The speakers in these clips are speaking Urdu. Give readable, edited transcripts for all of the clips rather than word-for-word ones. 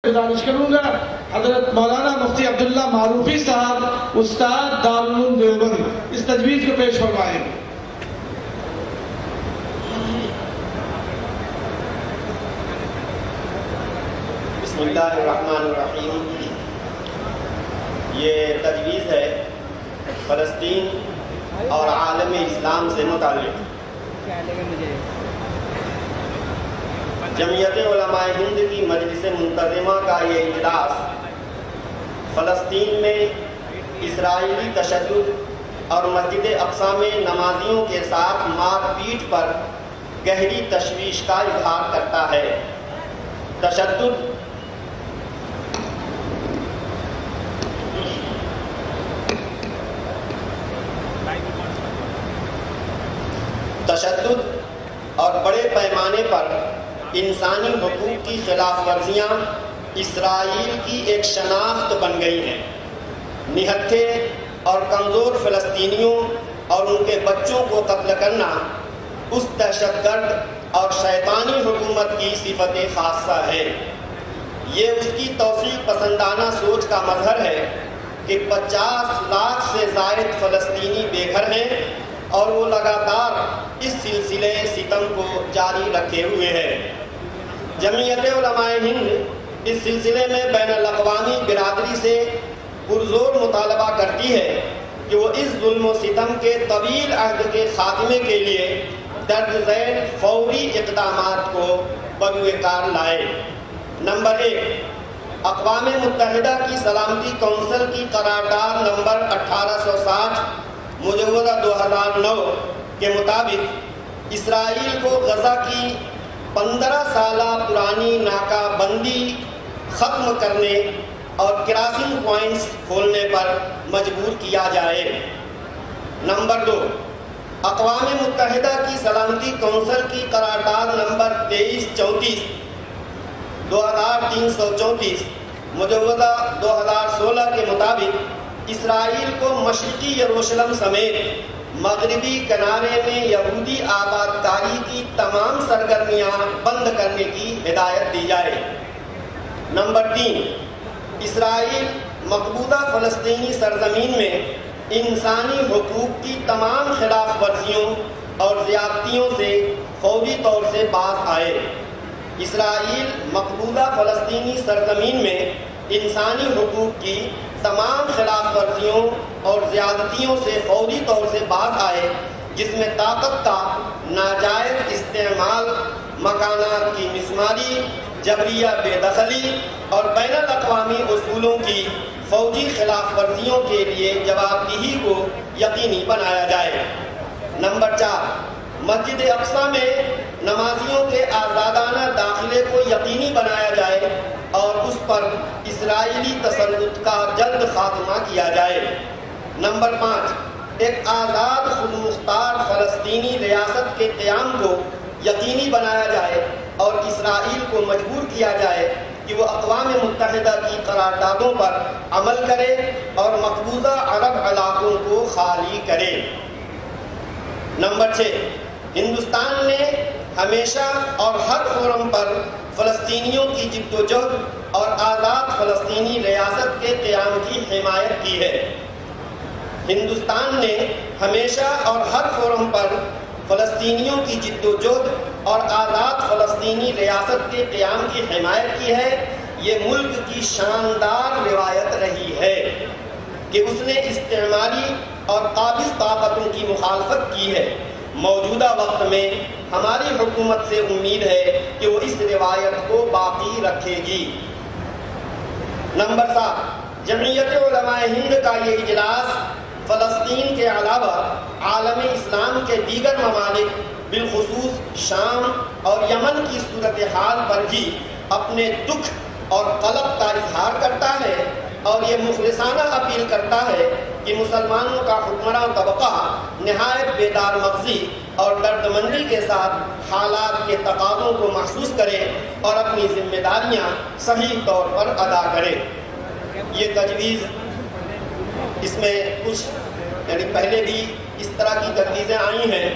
گزارش کروں گا حضرت مولانا مفتی عبداللہ معروفی صاحب استاد دارالعلوم دیوبند اس تجویز کو پیش فرمائیں. بسم اللہ الرحمن الرحیم. یہ تجویز ہے فلسطین اور عالم اسلام سے متعلق. جمعیت علماء ہند کی مجلس منتظمہ کا یہ اجلاس فلسطین میں اسرائیلی تشدد اور مسجد اقصی میں نمازیوں کے ساتھ مار پیٹ پر گہری تشویش کا اظہار کرتا ہے. تشدد اور بڑے پیمانے پر انسانی حقوق کی خلاف ورزیاں اسرائیل کی ایک شناخت بن گئی ہیں. نہتھے اور کمزور فلسطینیوں اور ان کے بچوں کو قتل کرنا اس دہشت گرد اور شیطانی حکومت کی صفت خاصہ ہے. یہ اس کی توسیع پسندانہ سوچ کا مظہر ہے کہ 50 لاکھ سے زائد فلسطینی بے گھر ہیں اور وہ لگاتار اس سلسلے ستم کو جاری رکھے ہوئے ہے. جمعیت علماء ہند اس سلسلے میں بین الاقوامی برادری سے پرزور مطالبہ کرتی ہے کہ وہ اس ظلم و ستم کے طویل عہد کے خاتمے کے لیے درج ذیل فوری اقدامات کو بروئے کار لائے. نمبر 1، اقوام متحدہ کی سلامتی کونسل کی قرارداد نمبر 1860 مجوزہ 2009 کے مطابق اسرائیل کو غزہ کی 15 سالہ پرانی ناکہ بندی ختم کرنے اور کراسنگ پوائنٹس کھولنے پر مجبور کیا جائے. نمبر 2، اقوام متحدہ کی سلامتی کونسل کی قرارداد نمبر 2334 2334 مجوزہ 2016 کے مطابق اسرائیل کو مشرقی یروشلم سمیت مغربی کنارے میں یہودی آباد کاری کی تمام سرگرمیاں بند کرنے کی ہدایت دی جائے. نمبر 3، اسرائیل مقبوضہ فلسطینی سرزمین میں انسانی حقوق کی تمام خلاف ورزیوں اور زیادتیوں سے فوری طور سے باز آئے. اسرائیل مقبوضہ فلسطینی سرزمین میں انسانی حقوق کی تمام خلاف ورزیوں اور زیادتیوں سے فوری طور سے باز آئے، جس میں طاقت کا ناجائز استعمال، مکانات کی مسماری، جبریہ بے دخلی اور بین الاقوامی اصولوں کی فوجی خلاف ورزیوں کے لیے جواب دہی کو یقینی بنایا جائے. نمبر 4، مسجد اقصی میں نمازیوں کے آزادانہ داخلے کو یقینی بنایا جائے اور اس پر اسرائیلی تسلط کا جلد خاتمہ کیا جائے. نمبر 5، ایک آزاد خود مختار فلسطینی ریاست کے قیام کو یقینی بنایا جائے اور اسرائیل کو مجبور کیا جائے کہ وہ اقوام متحدہ کی قراردادوں پر عمل کرے اور مقبوضہ عرب علاقوں کو خالی کرے. نمبر 6، ہندوستان نے ہمیشہ اور ہر فورم پر فلسطینیوں کی جد و جہد اور آزاد فلسطینی ریاست کے قیام کی حمایت کی ہے. ہندوستان نے ہمیشہ اور ہر فورم پر فلسطینیوں کی جد و جہد اور آزاد فلسطینی ریاست کے قیام کی حمایت کی ہے. یہ ملک کی شاندار روایت رہی ہے کہ اس نے استعماری اور قابض طاقتوں کی مخالفت کی ہے. موجودہ وقت میں ہماری حکومت سے امید ہے کہ وہ اس روایت کو باقی رکھے گی. نمبر 7، جمعیت علماء ہند کا یہ اجلاس فلسطین کے علاوہ عالم اسلام کے دیگر ممالک بالخصوص شام اور یمن کی صورتحال پر بھی اپنے دکھ اور قلق کا اظہار کرتا ہے اور یہ مخلصانہ اپیل کرتا ہے کہ مسلمانوں کا حکمراں طبقہ نہایت بیدار مغزی اور دردمندی کے ساتھ حالات کے تقاضوں کو محسوس کرے اور اپنی ذمہ داریاں صحیح طور پر ادا کرے. یہ تجویز، اس میں کچھ یعنی پہلے بھی اس طرح کی تجویزیں آئی ہیں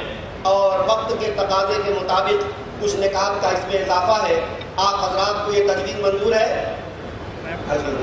اور وقت کے تقاضے کے مطابق کچھ نکات کا اس میں اضافہ ہے. آپ حضرات کو یہ تجویز منظور ہے؟ حضرت